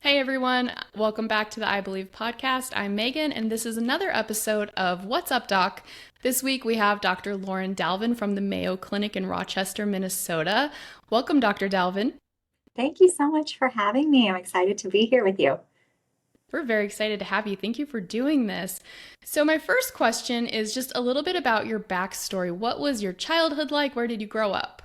Hey everyone, welcome back to the I Believe podcast. I'm Megan, and this is another episode of What's Up, Doc. This week we have Dr. Lauren Dalvin from the Mayo Clinic in Rochester, Minnesota. Welcome, Dr. Dalvin. Thank you so much for having me. I'm excited to be here with you. We're very excited to have you. Thank you for doing this. So, my first question is just a little bit about your backstory. What was your childhood like? Where did you grow up?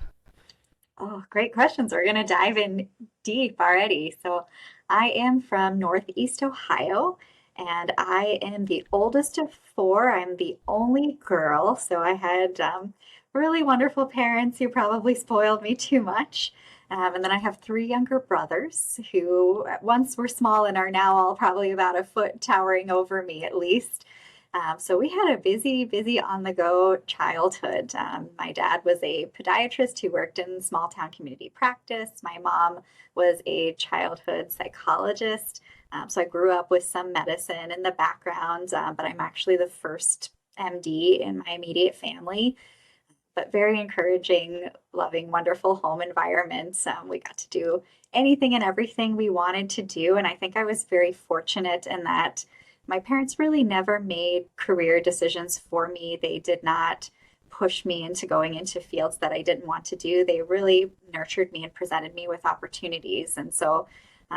Oh, great questions. We're going to dive in deep already. So, I am from Northeast Ohio, and I am the oldest of four. I'm the only girl. So, I had really wonderful parents who probably spoiled me too much. And then I have three younger brothers who once were small and are now all probably about a foot towering over me at least. So we had a busy on the go childhood. My dad was a podiatrist who worked in small town community practice. My mom was a childhood psychologist. So I grew up with some medicine in the background, but I'm actually the first MD in my immediate family. But very encouraging, loving, wonderful home environments. We got to do anything and everything we wanted to do. And I think I was very fortunate in that my parents really never made career decisions for me. They did not push me into going into fields that I didn't want to do. They really nurtured me and presented me with opportunities. And so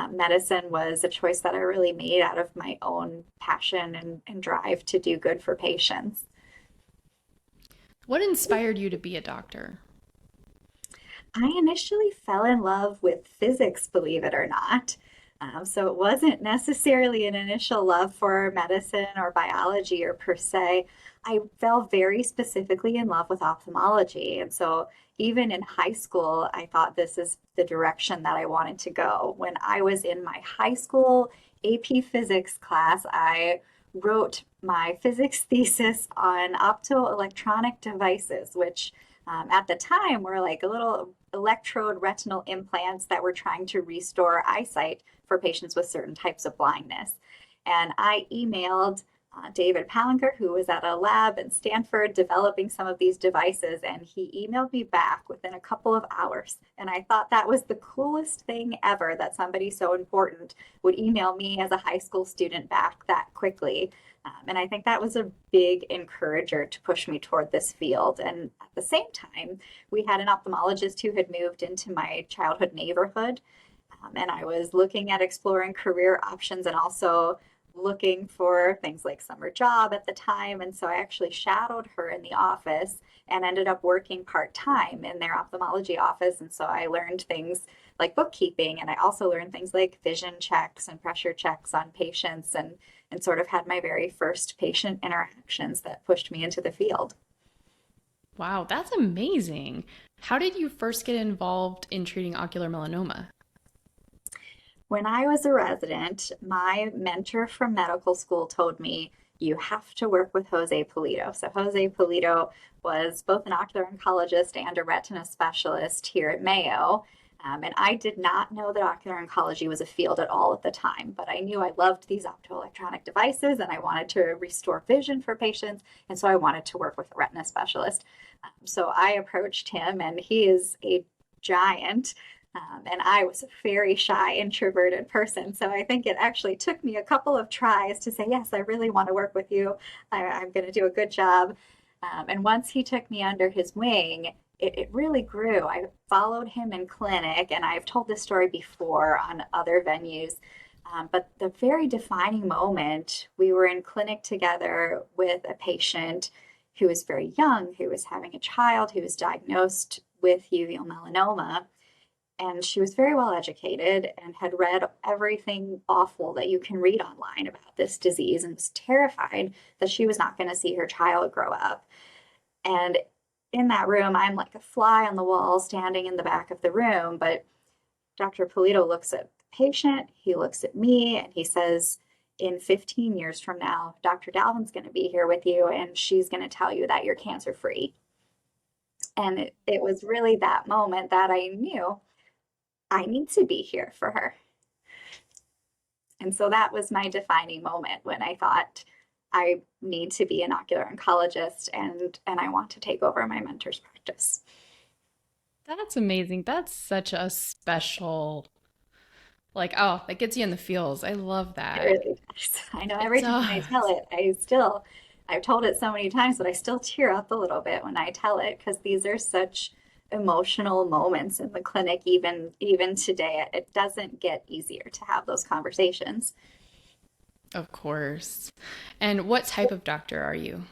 medicine was a choice that I really made out of my own passion and drive to do good for patients. What inspired you to be a doctor? I initially fell in love with physics, believe it or not. So it wasn't necessarily an initial love for medicine or biology or per se. I fell very specifically in love with ophthalmology. And so even in high school, I thought this is the direction that I wanted to go. When I was in my high school AP physics class, I wrote my physics thesis on optoelectronic devices, which at the time were like a little electrode retinal implants that were trying to restore eyesight for patients with certain types of blindness. And I emailed David Palanker, who was at a lab in Stanford developing some of these devices, and he emailed me back within a couple of hours. And I thought that was the coolest thing ever that somebody so important would email me as a high school student back that quickly. And I think that was a big encourager to push me toward this field. And at the same time, we had an ophthalmologist who had moved into my childhood neighborhood. And I was looking at exploring career options and also looking for things like summer job at the time. And so I actually shadowed her in the office and ended up working part time in their ophthalmology office. And so I learned things like bookkeeping, and I also learned things like vision checks and pressure checks on patients, and sort of had my very first patient interactions that pushed me into the field. Wow, that's amazing. How did you first get involved in treating ocular melanoma? When I was a resident, my mentor from medical school told me you have to work with Jose Polito. So Jose Polito was both an ocular oncologist and a retina specialist here at Mayo. And I did not know that ocular oncology was a field at all at the time, but I knew I loved these optoelectronic devices and I wanted to restore vision for patients. And so I wanted to work with a retina specialist. So I approached him, and he is a giant. And I was a very shy, introverted person. So I think it actually took me a couple of tries to say, yes, I really want to work with you. I'm going to do a good job. And once he took me under his wing, it really grew. I followed him in clinic, and I've told this story before on other venues. But the very defining moment, we were in clinic together with a patient who was very young, who was having a child who was diagnosed with uveal melanoma. And she was very well educated and had read everything awful that you can read online about this disease, and was terrified that she was not going to see her child grow up. And in that room, I'm like a fly on the wall standing in the back of the room. But Dr. Polito looks at the patient, he looks at me, and he says, in 15 years from now, Dr. Dalvin's going to be here with you, and she's going to tell you that you're cancer free. And it was really that moment that I knew I need to be here for her. And so that was my defining moment when I thought I need to be an ocular oncologist, and I want to take over my mentor's practice. That's amazing. That's such a special Like, oh, that gets you in the feels. I love It that. really does. I know It every time I tell does. it, I've told it so many times, but I still tear up a little bit when I tell it because these are such emotional moments in the clinic. Even today, it doesn't get easier to have those conversations. Of course. And what type of doctor are you?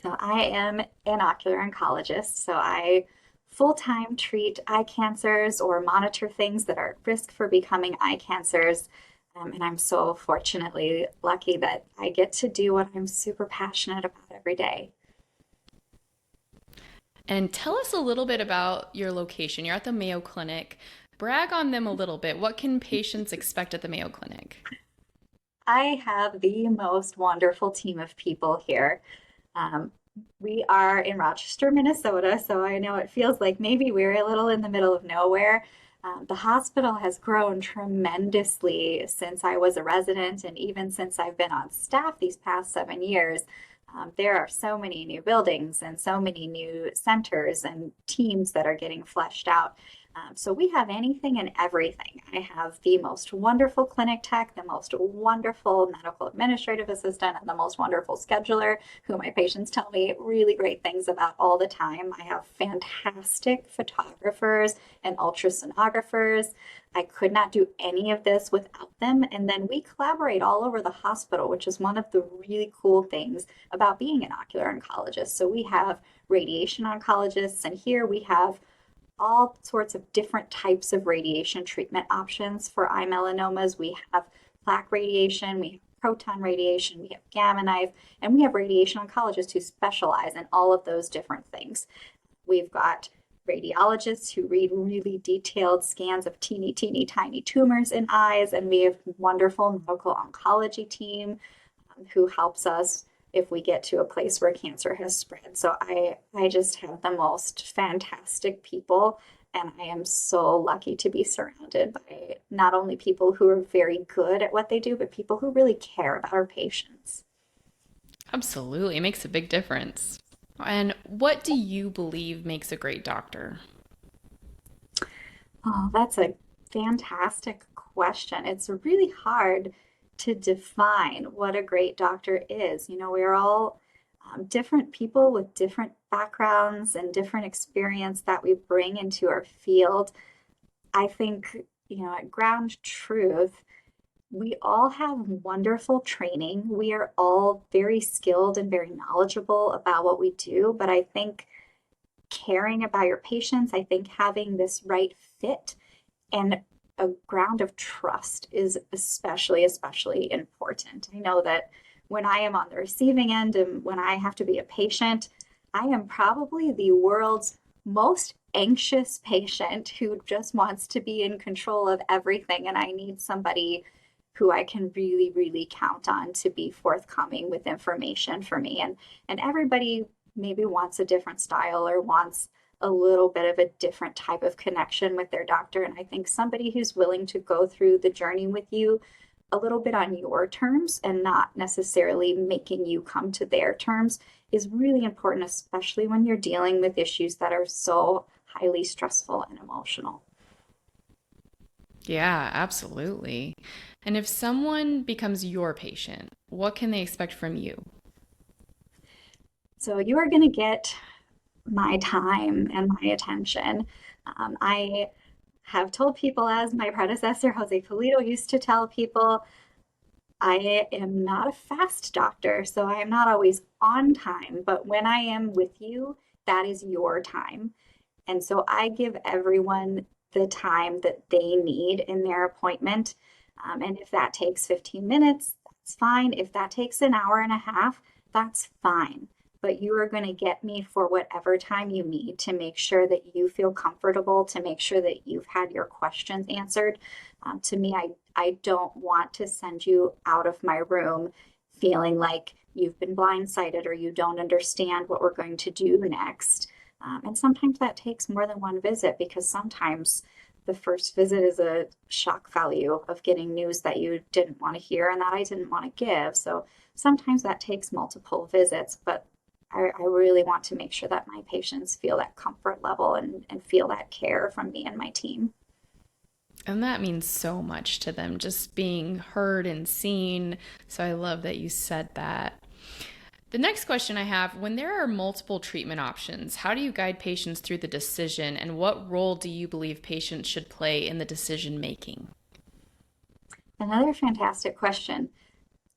So I am an ocular oncologist. So I full-time treat eye cancers or monitor things that are at risk for becoming eye cancers. And I'm so fortunately lucky that I get to do what I'm super passionate about every day. And tell us a little bit about your location. You're at the Mayo Clinic. Brag on them a little bit. What can patients expect at the Mayo Clinic? I have the most wonderful team of people here. Um, we are in Rochester, Minnesota, so I know it feels like maybe we're a little in the middle of nowhere. The hospital has grown tremendously since I was a resident and even since I've been on staff these past 7 years. There are so many new buildings and so many new centers and teams that are getting fleshed out. So we have anything and everything. I have the most wonderful clinic tech, the most wonderful medical administrative assistant, and the most wonderful scheduler who my patients tell me really great things about all the time. I have fantastic photographers and ultrasonographers. I could not do any of this without them. And then we collaborate all over the hospital, which is one of the really cool things about being an ocular oncologist. So we have radiation oncologists, and here we have all sorts of different types of radiation treatment options for eye melanomas. We have plaque radiation, we have proton radiation, we have gamma knife, and we have radiation oncologists who specialize in all of those different things. We've got radiologists who read really detailed scans of teeny tiny tumors in eyes, and we have a wonderful medical oncology team who helps us if we get to a place where cancer has spread. So I just have the most fantastic people, and I am so lucky to be surrounded by not only people who are very good at what they do, but people who really care about our patients. Absolutely. It makes a big difference. And what do you believe makes a great doctor? Oh, that's a fantastic question. It's really hard to define what a great doctor is. You know, we're all different people with different backgrounds and different experience that we bring into our field. I think, at ground truth, we all have wonderful training. We are all very skilled and very knowledgeable about what we do, but I think caring about your patients, I think having this right fit and a ground of trust is especially important. I know that when I am on the receiving end and when I have to be a patient, I am probably the world's most anxious patient who just wants to be in control of everything. And I need somebody who I can really count on to be forthcoming with information for me. And everybody maybe wants a different style or wants a little bit of a different type of connection with their doctor. And I think somebody who's willing to go through the journey with you a little bit on your terms and not necessarily making you come to their terms is really important, especially when you're dealing with issues that are so highly stressful and emotional. Yeah, absolutely. And if someone becomes your patient, what can they expect from you? So you are going to get my time and my attention. I have told people, as my predecessor, Jose Polito, used to tell people, I am not a fast doctor, so I am not always on time, but when I am with you, that is your time. And so I give everyone the time that they need in their appointment. And if that takes 15 minutes, that's fine. If that takes an hour and a half, that's fine. But you are going to get me for whatever time you need to make sure that you feel comfortable, to make sure that you've had your questions answered. To me, I don't want to send you out of my room feeling like you've been blindsided or you don't understand what we're going to do next. And sometimes that takes more than one visit because sometimes the first visit is a shock value of getting news that you didn't want to hear and that I didn't want to give. So sometimes that takes multiple visits, but I really want to make sure that my patients feel that comfort level and feel that care from me and my team. And that means so much to them, just being heard and seen. So I love that you said that. The next question I have, when there are multiple treatment options, how do you guide patients through the decision, and what role do you believe patients should play in the decision making? Another fantastic question.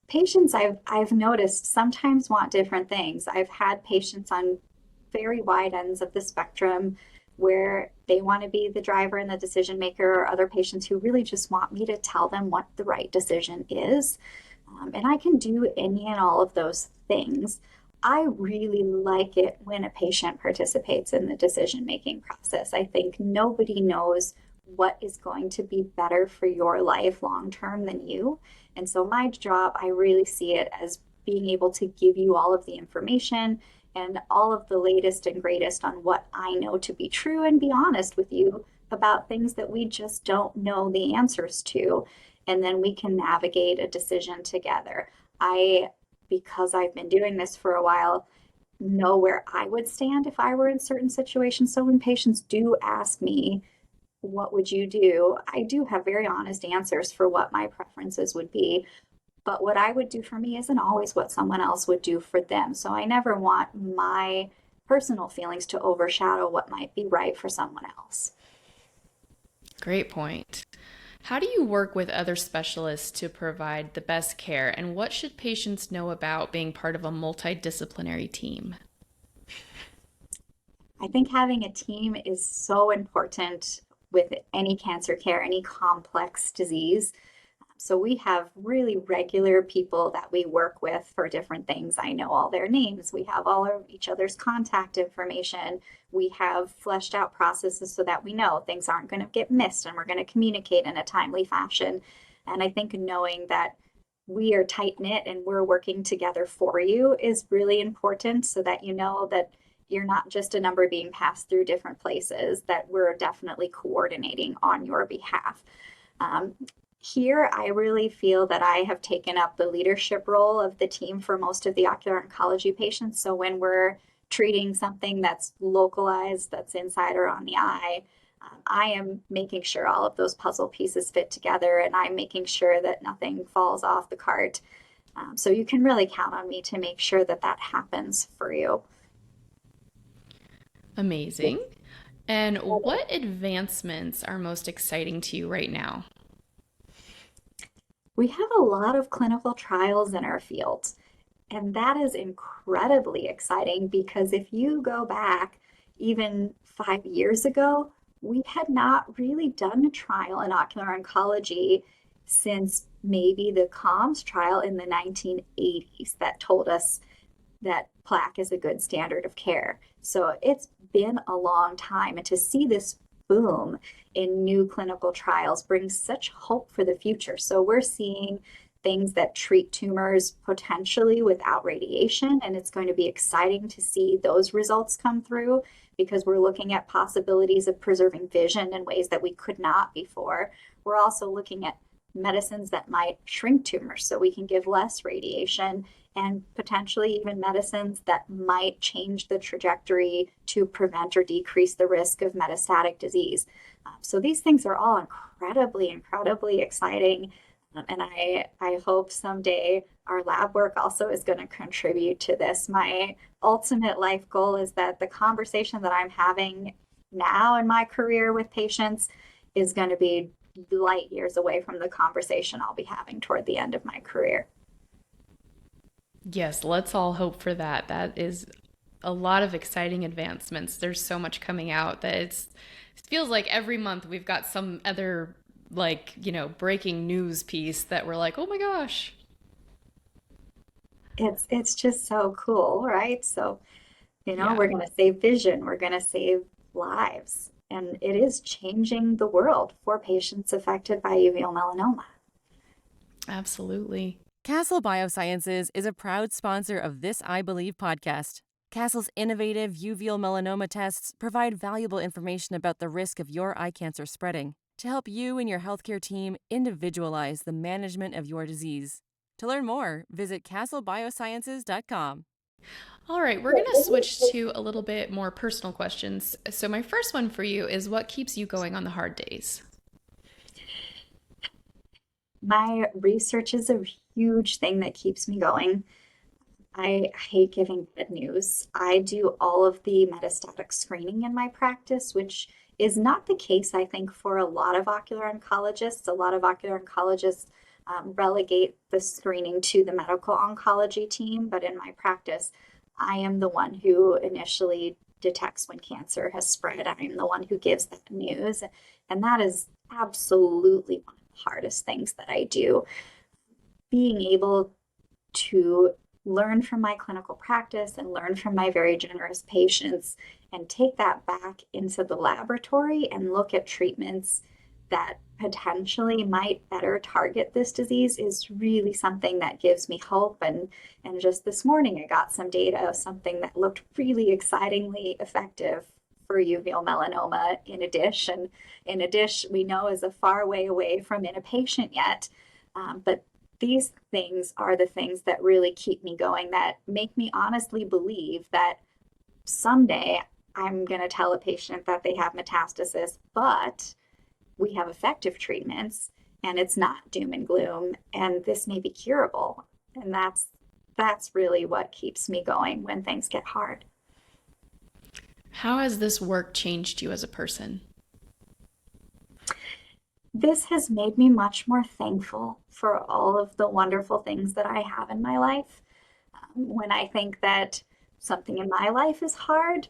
Patients I've noticed sometimes want different things. I've had patients on very wide ends of the spectrum where they want to be the driver and the decision maker, or other patients who really just want me to tell them what the right decision is. And I can do any and all of those things. I really like it when a patient participates in the decision making process. I think nobody knows what is going to be better for your life long term than you. And so, my job, I really see it as being able to give you all of the information and all of the latest and greatest on what I know to be true, and be honest with you about things that we just don't know the answers to. And then we can navigate a decision together. Because I've been doing this for a while, know where I would stand if I were in certain situations. So when patients do ask me, what would you do? I do have very honest answers for what my preferences would be. But what I would do for me isn't always what someone else would do for them. So I never want my personal feelings to overshadow what might be right for someone else. Great point. How do you work with other specialists to provide the best care, and what should patients know about being part of a multidisciplinary team? I think having a team is so important with any cancer care, any complex disease. So we have really regular people that we work with for different things. I know all their names. We have all of each other's contact information. We have fleshed out processes so that we know things aren't going to get missed, and we're going to communicate in a timely fashion. And I think knowing that we are tight knit and we're working together for you is really important, so that you know that you're not just a number being passed through different places, that we're definitely coordinating on your behalf. Here, I really feel that I have taken up the leadership role of the team for most of the ocular oncology patients. So when we're treating something that's localized, that's inside or on the eye, I am making sure all of those puzzle pieces fit together, and I'm making sure that nothing falls off the cart. So you can really count on me to make sure that that happens for you. Amazing. And what advancements are most exciting to you right now? We have a lot of clinical trials in our field, and that is incredibly exciting because if you go back even 5 years ago, we had not really done a trial in ocular oncology since maybe the COMS trial in the 1980s that told us that plaque is a good standard of care. So it's been a long time, and to see this boom in new clinical trials brings such hope for the future. So we're seeing things that treat tumors potentially without radiation, and it's going to be exciting to see those results come through, because we're looking at possibilities of preserving vision in ways that we could not before. We're also looking at medicines that might shrink tumors so we can give less radiation, and potentially even medicines that might change the trajectory to prevent or decrease the risk of metastatic disease. So these things are all incredibly exciting. And I hope someday our lab work also is going to contribute to this. My ultimate life goal is that the conversation that I'm having now in my career with patients is going to be light years away from the conversation I'll be having toward the end of my career. Yes, let's all hope for that. That is a lot of exciting advancements. There's so much coming out that it feels like every month we've got some other breaking news piece that we're like, "Oh my gosh." It's just so cool, right? So, Yeah, we're going to save vision, we're going to save lives, and it is changing the world for patients affected by uveal melanoma. absolutely. Castle Biosciences is a proud sponsor of this I Believe podcast. Castle's innovative uveal melanoma tests provide valuable information about the risk of your eye cancer spreading to help you and your healthcare team individualize the management of your disease. To learn more, visit castlebiosciences.com. All right, we're going to switch to a little bit more personal questions. So my first one for you is, what keeps you going on the hard days? My research is a huge thing that keeps me going. I hate giving bad news. I do all of the metastatic screening in my practice, which is not the case, I think, for a lot of ocular oncologists. A lot of ocular oncologists relegate the screening to the medical oncology team, but in my practice, I am the one who initially detects when cancer has spread. I am the one who gives that news, and that is absolutely one of the hardest things that I do. Being able to learn from my clinical practice and learn from my very generous patients and take that back into the laboratory and look at treatments that potentially might better target this disease is really something that gives me hope. And just this morning, I got some data of something that looked really excitingly effective for uveal melanoma in a dish. And in a dish, we know is a far way away from in a patient yet. But these things are the things that really keep me going, that make me honestly believe that someday I'm going to tell a patient that they have metastasis, but we have effective treatments and it's not doom and gloom and this may be curable. And that's really what keeps me going when things get hard. How has this work changed you as a person? This has made me much more thankful for all of the wonderful things that I have in my life. When I think that something in my life is hard,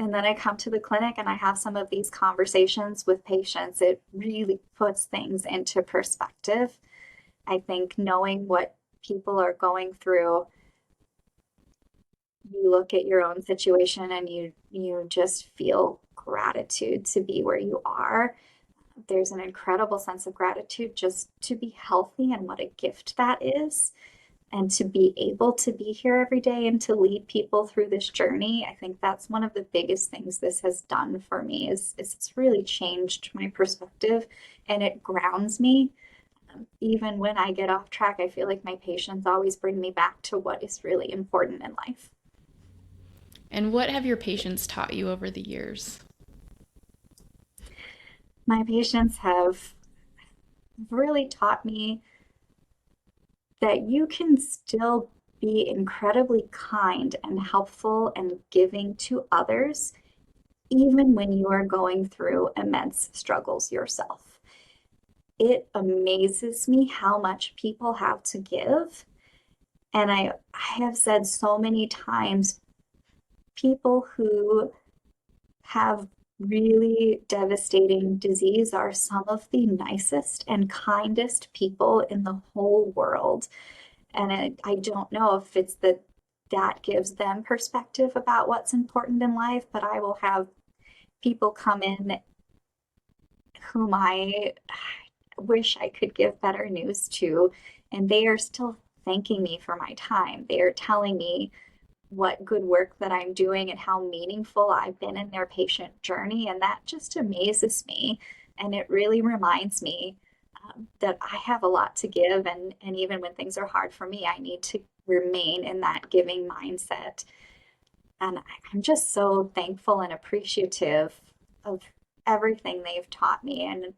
and then I come to the clinic and I have some of these conversations with patients, it really puts things into perspective. I think knowing what people are going through, you look at your own situation and you just feel gratitude to be where you are. There's an incredible sense of gratitude just to be healthy and what a gift that is. And to be able to be here every day and to lead people through this journey. I think that's one of the biggest things this has done for me is it's really changed my perspective and it grounds me. Even when I get off track, I feel like my patients always bring me back to what is really important in life. And what have your patients taught you over the years? My patients have really taught me that you can still be incredibly kind and helpful and giving to others, even when you are going through immense struggles yourself. It amazes me how much people have to give. And I have said so many times, people who have really devastating disease are some of the nicest and kindest people in the whole world. And I don't know if it's that gives them perspective about what's important in life, but I will have people come in whom I wish I could give better news to, and they are still thanking me for my time. They are telling me what good work that I'm doing and how meaningful I've been in their patient journey. And that just amazes me. And it really reminds me that I have a lot to give. And even when things are hard for me, I need to remain in that giving mindset. And I'm just so thankful and appreciative of everything they've taught me. And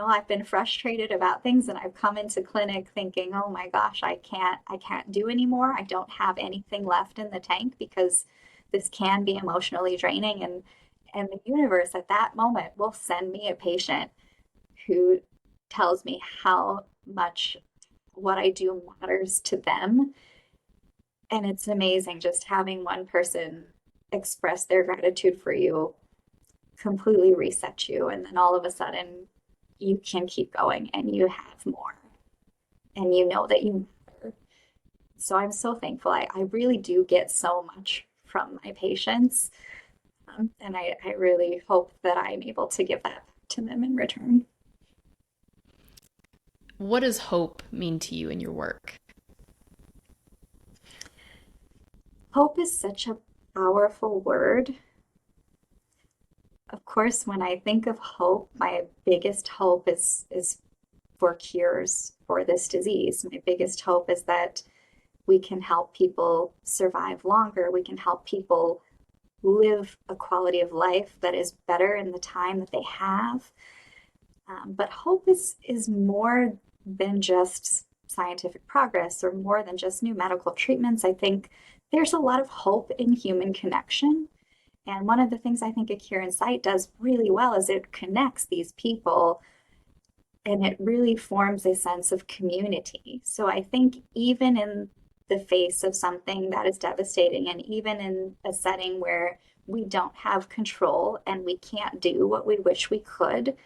I've been frustrated about things and I've come into clinic thinking, oh my gosh, I can't do anymore. I don't have anything left in the tank because this can be emotionally draining. And the universe at that moment will send me a patient who tells me how much what I do matters to them. And it's amazing just having one person express their gratitude for you completely reset you. And then all of a sudden, you can keep going and you have more and you know that you matter. So I'm so thankful. I really do get so much from my patients. And I really hope that I'm able to give that back to them in return. What does hope mean to you in your work? Hope is such a powerful word. Of course, when I think of hope, my biggest hope is for cures for this disease. My biggest hope is that we can help people survive longer. We can help people live a quality of life that is better in the time that they have. But hope is more than just scientific progress or more than just new medical treatments. I think there's a lot of hope in human connection. And one of the things I think A Cure in Sight does really well is it connects these people and it really forms a sense of community. So I think even in the face of something that is devastating, and even in a setting where we don't have control and we can't do what we wish we could,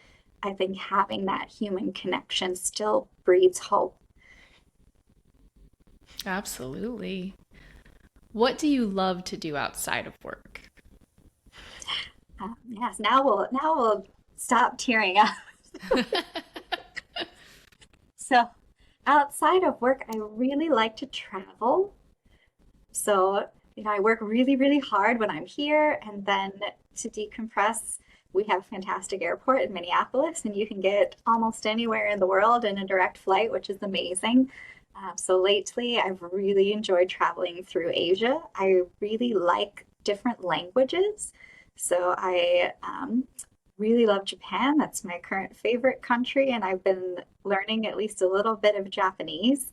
I think having that human connection still breeds hope. Absolutely. What do you love to do outside of work? Yes, now we'll stop tearing up. So outside of work, I really like to travel. So, I work really, really hard when I'm here, and then to decompress, we have a fantastic airport in Minneapolis, and you can get almost anywhere in the world in a direct flight, which is amazing. So lately, I've really enjoyed traveling through Asia. I really like different languages. So I really love Japan. That's my current favorite country, and I've been learning at least a little bit of Japanese.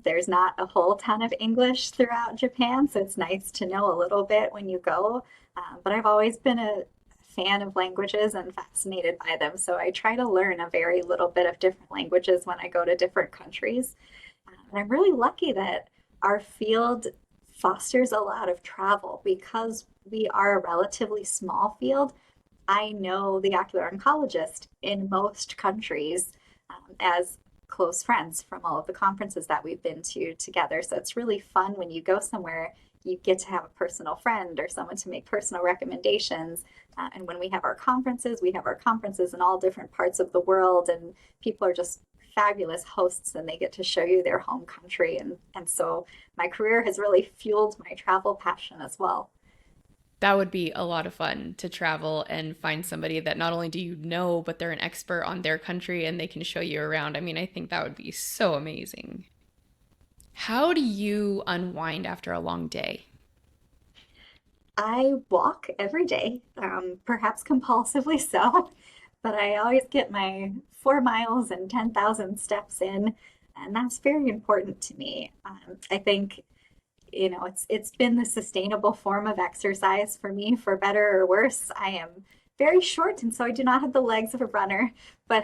There's not a whole ton of English throughout Japan, so it's nice to know a little bit when you go. But I've always been a fan of languages and fascinated by them, so I try to learn a very little bit of different languages when I go to different countries. And I'm really lucky that our field fosters a lot of travel because we are a relatively small field. I know the ocular oncologist in most countries as close friends from all of the conferences that we've been to together. So it's really fun when you go somewhere, you get to have a personal friend or someone to make personal recommendations. And when we have our conferences, we have our conferences in all different parts of the world, and people are just fabulous hosts and they get to show you their home country. And so my career has really fueled my travel passion as well. That would be a lot of fun to travel and find somebody that not only do you know, but they're an expert on their country and they can show you around. I mean, I think that would be so amazing. How do you unwind after a long day? I walk every day, perhaps compulsively so, but I always get my 4 miles and 10,000 steps in, and that's very important to me. I think it's been the sustainable form of exercise for me, for better or worse. I am very short, and so I do not have the legs of a runner, but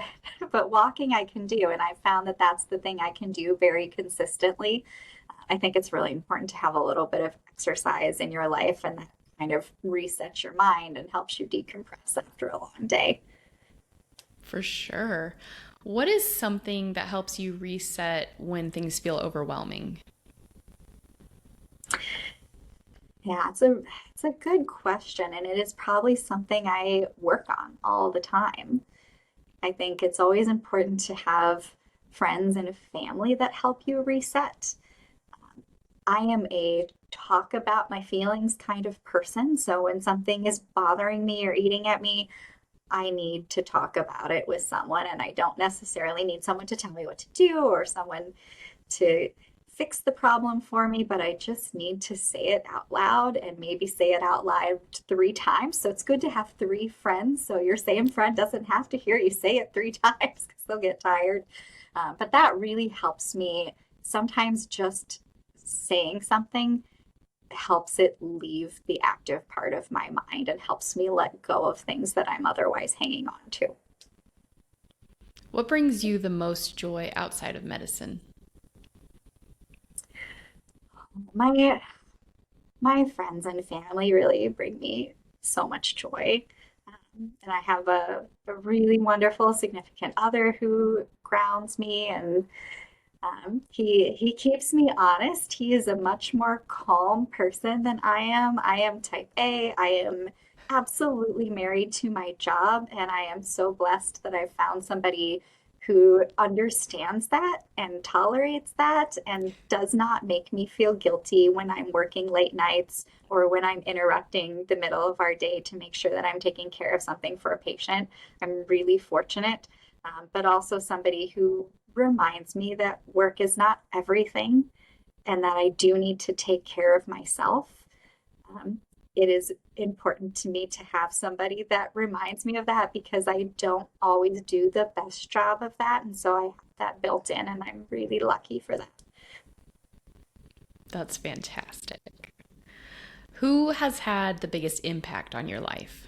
but walking I can do, and I found that that's the thing I can do very consistently. I think it's really important to have a little bit of exercise in your life, and that kind of resets your mind and helps you decompress after a long day. For sure. What is something that helps you reset when things feel overwhelming? Yeah, it's a good question, and it is probably something I work on all the time. I think it's always important to have friends and family that help you reset. I am a talk about my feelings kind of person, so when something is bothering me or eating at me, I need to talk about it with someone, and I don't necessarily need someone to tell me what to do or someone to fix the problem for me, but I just need to say it out loud and maybe say it out loud 3 times. So it's good to have 3 friends. So your same friend doesn't have to hear you say it 3 times because they'll get tired. But that really helps me. Sometimes just saying something helps it leave the active part of my mind and helps me let go of things that I'm otherwise hanging on to. What brings you the most joy outside of medicine? My my friends and family really bring me so much joy. And I have a really wonderful significant other who grounds me, and he keeps me honest. He is a much more calm person than I am. I am type A. I am absolutely married to my job, and I am so blessed that I've found somebody who understands that and tolerates that and does not make me feel guilty when I'm working late nights or when I'm interrupting the middle of our day to make sure that I'm taking care of something for a patient. I'm really fortunate, but also somebody who reminds me that work is not everything and that I do need to take care of myself. It is important to me to have somebody that reminds me of that because I don't always do the best job of that. And so I have that built in, and I'm really lucky for that. That's fantastic. Who has had the biggest impact on your life?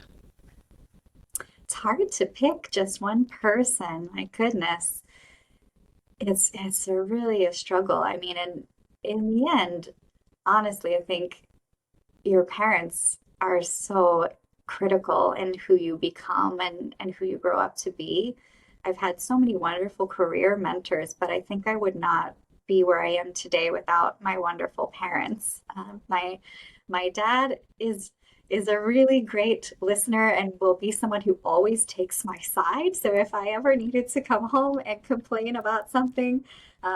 It's hard to pick just one person. My goodness, it's really a struggle. I mean, in the end, honestly, I think your parents are so critical in who you become and who you grow up to be. I've had so many wonderful career mentors, but I think I would not be where I am today without my wonderful parents. My dad is a really great listener and will be someone who always takes my side. So if I ever needed to come home and complain about something,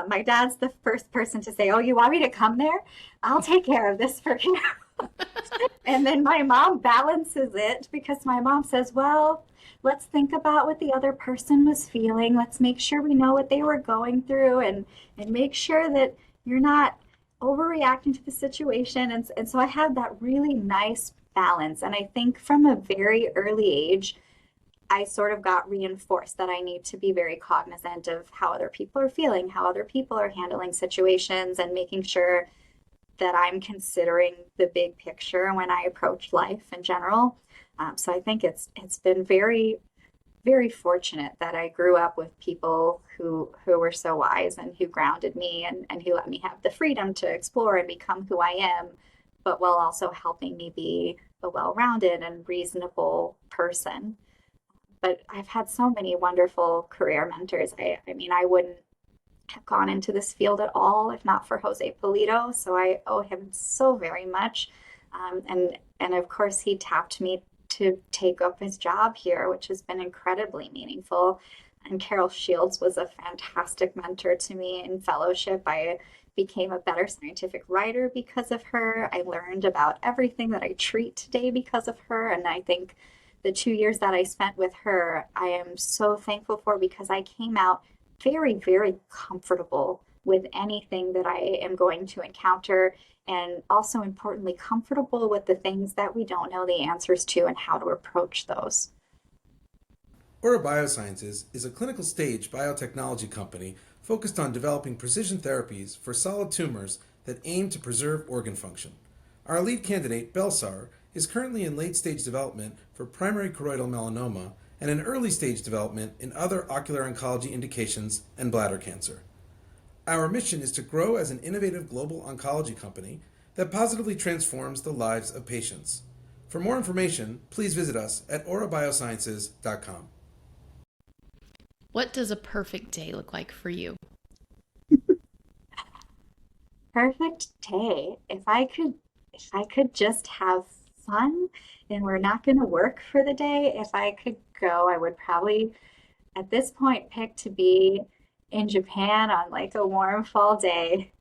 my dad's the first person to say, "Oh, you want me to come there? I'll take care of this for you." And then my mom balances it because my mom says, "Well, let's think about what the other person was feeling. Let's make sure we know what they were going through and make sure that you're not overreacting to the situation." And so I had that really nice balance. And I think from a very early age, I sort of got reinforced that I need to be very cognizant of how other people are feeling, how other people are handling situations, and making sure that I'm considering the big picture when I approach life in general. So I think it's been very, very fortunate that I grew up with people who were so wise and who grounded me and who let me have the freedom to explore and become who I am, but while also helping me be a well-rounded and reasonable person. But I've had so many wonderful career mentors. I mean, I wouldn't have gone into this field at all if not for Jose Polito. So I owe him so very much. And of course, he tapped me to take up his job here, which has been incredibly meaningful. And Carol Shields was a fantastic mentor to me in fellowship. I became a better scientific writer because of her. I learned about everything that I treat today because of her. And I think the 2 years that I spent with her, I am so thankful for because I came out very, very comfortable with anything that I am going to encounter, and also importantly, comfortable with the things that we don't know the answers to and how to approach those. Aura Biosciences is a clinical stage biotechnology company focused on developing precision therapies for solid tumors that aim to preserve organ function. Our lead candidate, Belsar, is currently in late-stage development for primary choroidal melanoma and in early-stage development in other ocular oncology indications and bladder cancer. Our mission is to grow as an innovative global oncology company that positively transforms the lives of patients. For more information, please visit us at aurabiosciences.com. What does a perfect day look like for you? Perfect day. If I could just have fun and we're not going to work for the day, if I could go, I would probably at this point pick to be in Japan on like a warm fall day.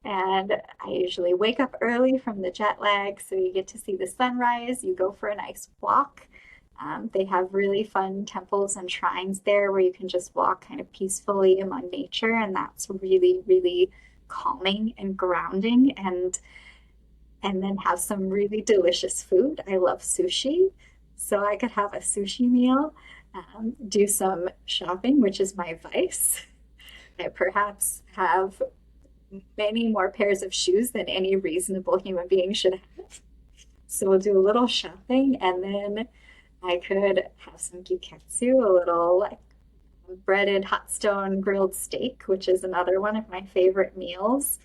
And I usually wake up early from the jet lag, so you get to see the sunrise. You go for a nice walk. They have really fun temples and shrines there where you can just walk kind of peacefully among nature, and that's really, really calming and grounding. And then have some really delicious food. I love sushi, so I could have a sushi meal, do some shopping, which is my vice. I perhaps have many more pairs of shoes than any reasonable human being should have. So we'll do a little shopping, and then I could have some gyuketsu, a little like breaded hot stone grilled steak, which is another one of my favorite meals.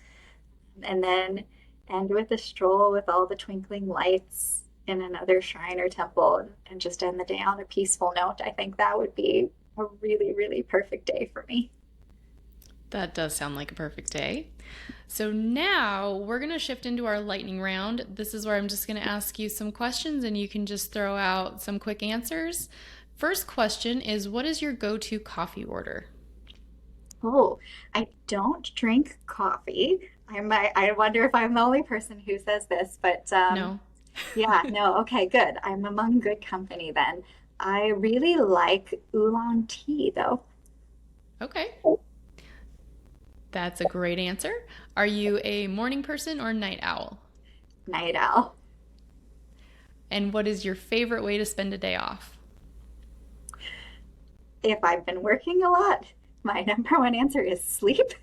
And then end with a stroll with all the twinkling lights in another shrine or temple and just end the day on a peaceful note. I think that would be a really, really perfect day for me. That does sound like a perfect day. So now we're going to shift into our lightning round. This is where I'm just going to ask you some questions and you can just throw out some quick answers. First question is, what is your go-to coffee order? Oh, I don't drink coffee. I wonder if I'm the only person who says this, but No. yeah, no, okay, good. I'm among good company then. I really like oolong tea though. Okay. That's a great answer. Are you a morning person or night owl? Night owl. And what is your favorite way to spend a day off? If I've been working a lot, My number one answer is sleep.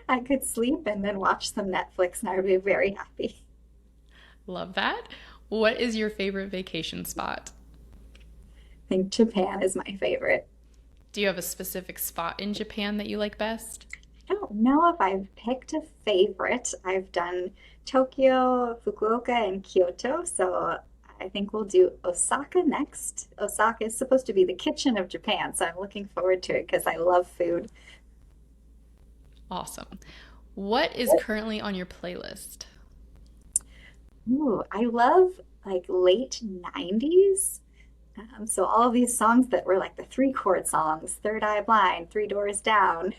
I could sleep and then watch some Netflix and I would be very happy. Love that. What is your favorite vacation spot? I think Japan is my favorite. Do you have a specific spot in Japan that you like best? I don't know if I've picked a favorite. I've done Tokyo, Fukuoka, and Kyoto, so I think we'll do Osaka next. Osaka is supposed to be the kitchen of Japan, so I'm looking forward to it because I love food. Awesome. What is currently on your playlist? Ooh, I love like late 90s. So all of these songs that were like the three chord songs, Third Eye Blind, Three Doors Down.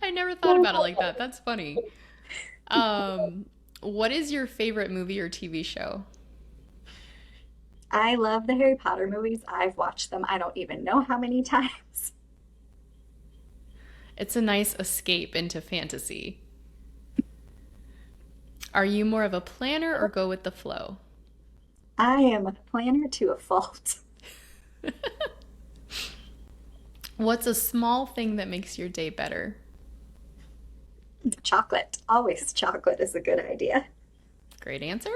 I never thought about it like that. That's funny. What is your favorite movie or TV show? I love the Harry Potter movies. I've watched them I don't even know how many times. It's a nice escape into fantasy. Are you more of a planner or go with the flow? I am a planner to a fault. What's a small thing that makes your day better? Chocolate. Always chocolate is a good idea. Great answer.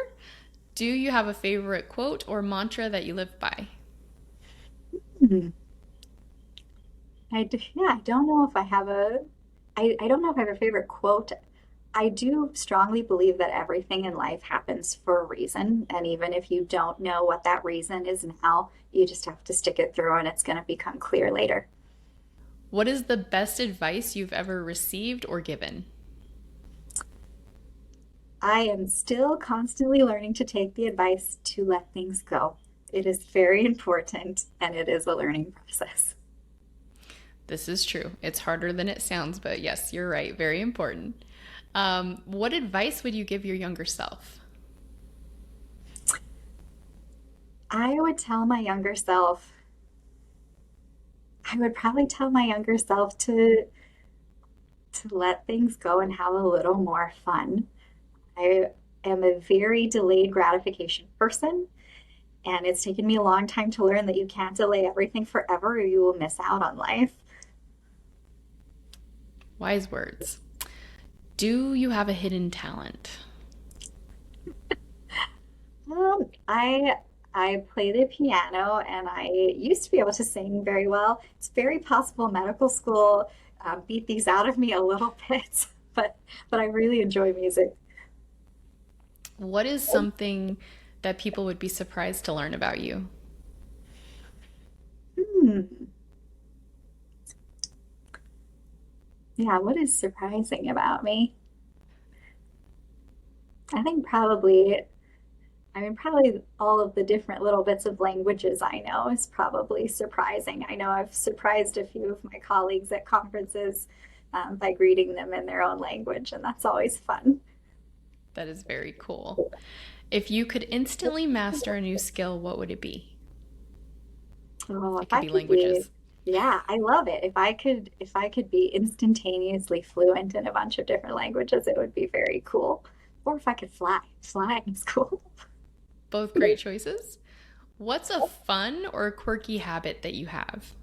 Do you have a favorite quote or mantra that you live by? Hmm. Yeah, I don't know if I have I don't know if I have a favorite quote. I do strongly believe that everything in life happens for a reason. And even if you don't know what that reason is now, you just have to stick it through and it's going to become clear later. What is the best advice you've ever received or given? I am still constantly learning to take the advice to let things go. It is very important and it is a learning process. This is true. It's harder than it sounds, but yes, you're right. Very important. What advice would you give your younger self? I would tell my younger self, I would probably tell my younger self to let things go and have a little more fun. I am a very delayed gratification person, and it's taken me a long time to learn that you can't delay everything forever or you will miss out on life. Wise words. Do you have a hidden talent? I play the piano and I used to be able to sing very well. It's very possible medical school beat these out of me a little bit, but I really enjoy music. What is something that people would be surprised to learn about you? Hmm. Yeah, what is surprising about me? I think probably all of the different little bits of languages I know is probably surprising. I know I've surprised a few of my colleagues at conferences by greeting them in their own language, and that's always fun. That is very cool. If you could instantly master a new skill, what would it be? Oh, It if could I be could be, languages. yeah, I love it. If I could be instantaneously fluent in a bunch of different languages, it would be very cool. Or if I could fly, flying is cool. Both great choices. What's a fun or quirky habit that you have?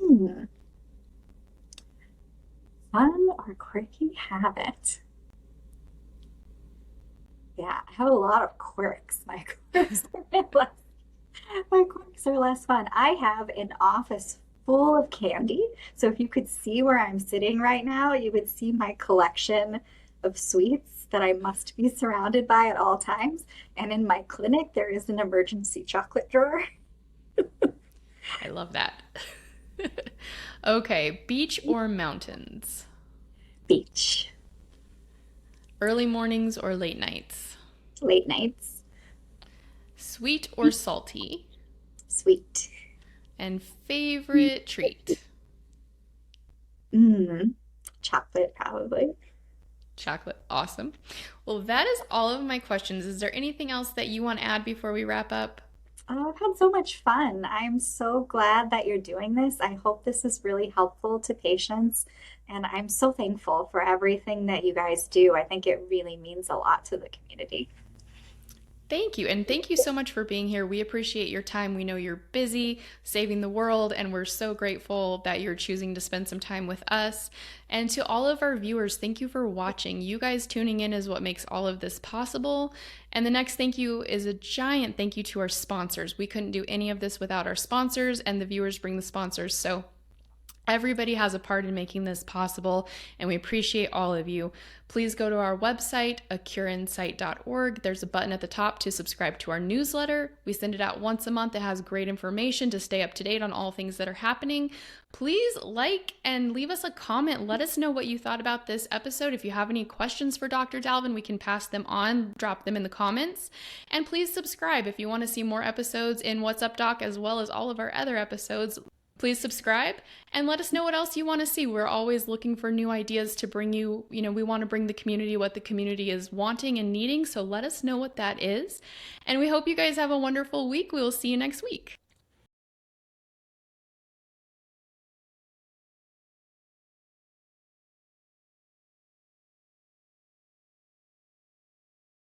Hmm, fun or quirky habit? Yeah, I have a lot of quirks. My quirks are less fun. I have an office full of candy. So if you could see where I'm sitting right now, you would see my collection of sweets that I must be surrounded by at all times. And in my clinic, there is an emergency chocolate drawer. I love that. Okay, beach or mountains? Beach, Early mornings or late nights? late nights, Sweet or salty? sweet. And favorite treat? Mm, chocolate, probably. Chocolate. Awesome. Well, that is all of my questions. Is there anything else that you want to add before we wrap up? Oh, I've had so much fun. I'm so glad that you're doing this. I hope this is really helpful to patients. And I'm so thankful for everything that you guys do. I think it really means a lot to the community. Thank you. And thank you so much for being here. We appreciate your time. We know you're busy saving the world, and we're so grateful that you're choosing to spend some time with us. And to all of our viewers, thank you for watching. You guys tuning in is what makes all of this possible. And the next thank you is a giant thank you to our sponsors. We couldn't do any of this without our sponsors, and the viewers bring the sponsors. So everybody has a part in making this possible, and we appreciate all of you. Please go to our website, acurinsight.org. There's a button at the top to subscribe to our newsletter. We send it out once a month. It has great information to stay up to date on all things that are happening. Please like and leave us a comment. Let us know what you thought about this episode. If you have any questions for Dr. Dalvin, we can pass them on, drop them in the comments. And please subscribe if you want to see more episodes in What's Up Doc, as well as all of our other episodes. Please subscribe and let us know what else you want to see. We're always looking for new ideas to bring you. We want to bring the community what the community is wanting and needing. So let us know what that is. And we hope you guys have a wonderful week. We will see you next week.